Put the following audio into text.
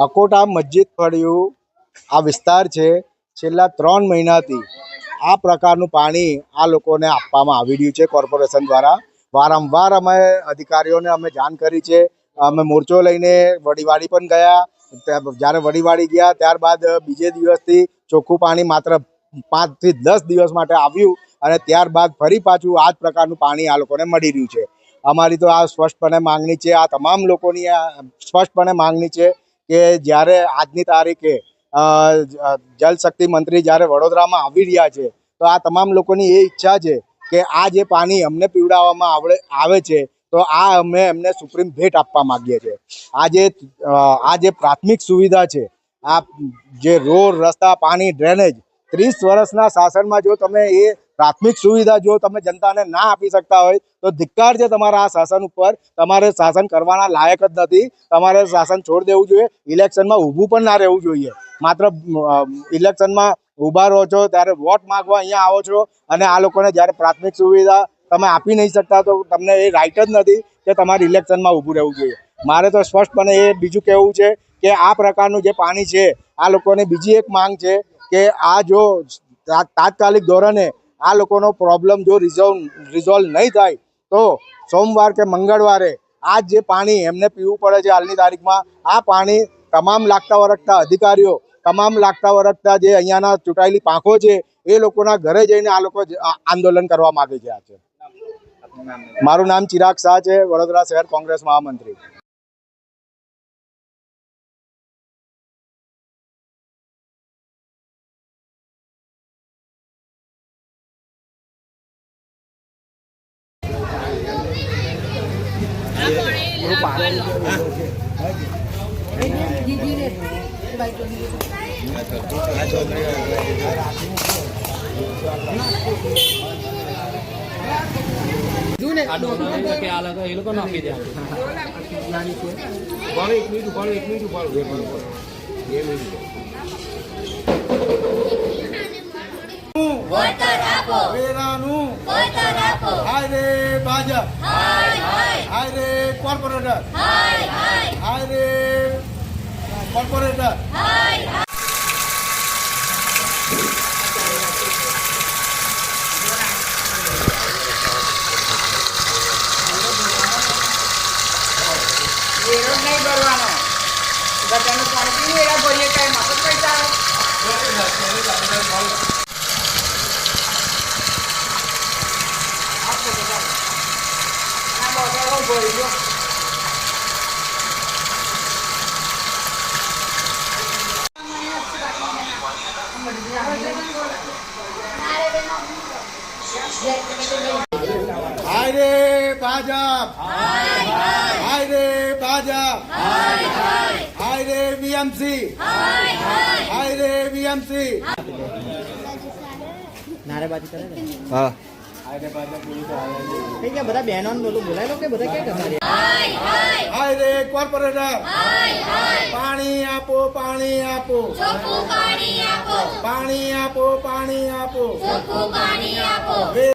અકોટા મસ્જિદ ફળિયું આ વિસ્તાર છે. છેલ્લા 3 મહિનાથી આ પ્રકારનું પાણી આ લોકોને આપવામાં આવી રહ્યું છે કોર્પોરેશન દ્વારા. વારંવાર અમે અધિકારીઓને જાણ કરી છે. અમે મોરચો લઈને વડીવાડી પણ ગયા. જ્યારે વડીવાડી ગયા ત્યારબાદ બીજે દિવસથી ચોખ્ખું પાણી માત્ર 5 થી 10 દિવસ માટે આવ્યું અને ત્યારબાદ ફરી પાછું આ જ પ્રકારનું પાણી આ લોકોને મળી રહ્યું છે. અમારી તો આ સ્પષ્ટપણે માંગણી છે, આ તમામ લોકોની સ્પષ્ટપણે માંગણી છે કે જ્યારે આજની તારીખે જલશક્તિ મંત્રી જ્યારે વડોદરામાં આવી રહ્યા છે તો આ તમામ લોકોની એ ઈચ્છા છે કે આ જે પાણી અમને પીવડાવવામાં આવે છે તો આ અમે એમને સુપ્રીમ ભેટ આપવા માગીએ છીએ. આ જે પ્રાથમિક સુવિધા છે, આ જે રોડ રસ્તા પાણી ડ્રેનેજ 30 વર્ષના શાસનમાં જો તમે એ પ્રાથમિક સુવિધા જો તમે જનતાને ના આપી શકતા હોય તો ધિક્કાર છે તમારા આ શાસન ઉપર. તમારે શાસન કરવાના લાયક જ નથી. તમારે શાસન છોડી દેવું જોઈએ. ઇલેક્શનમાં ઊભું પણ ના રહેવું જોઈએ. માત્ર ઇલેક્શનમાં ઊભા રહો છો ત્યારે વોટ માંગવા અહીંયા આવો છો અને આ લોકોને જ્યારે પ્રાથમિક સુવિધા તમે આપી નહીં શકતા તો તમને એ રાઇટ જ નથી કે તમારે ઇલેક્શનમાં ઊભું રહેવું જોઈએ. મારે તો સ્પષ્ટપણે એ બીજું કહેવું છે કે આ પ્રકારનું જે પાણી છે આ લોકોને બીજી એક માંગ છે કે આ જો તાત્કાલિક ધોરણે આ લોકોનો પ્રોબ્લેમ જો રિઝોલ્વ નહીં થાય તો સોમવાર કે મંગળવારે આ જે પાણી એમને પીવું પડે છે હાલની તારીખમાં, આ પાણી તમામ લાગતા વળગતા અધિકારીઓ, તમામ લાગતા વળગતા જે અહીંયાના ચૂંટાયેલી પાંખો છે એ લોકોના ઘરે જઈને આ લોકો આંદોલન કરવા માગે છે. મારું નામ ચિરાગ શાહ છે, વડોદરા શહેર કોંગ્રેસ મહામંત્રી. હાય રે ભાજપ, હાય રે કોર્પોરેટર, હાય રે કોર્પોરેટર. વિરોધ નહીં કરવાનો. બધાનું પાણી પીને ભરીએ કઈ મફત પૈસા ભરી દો. હાય રે ભાજપ, હાય રે ભાજપ, હાય રે બીએમસી, હાય રે બીએમસી. નારેબાજી કરે ને. હા, બધા બહેનો બોલાય લો કે બધા ક્યાં કરતા? હાય રે કોર્પોરેટર, પાણી આપો, પાણી આપો, પાણી આપો, પાણી આપો, પાણી આપો.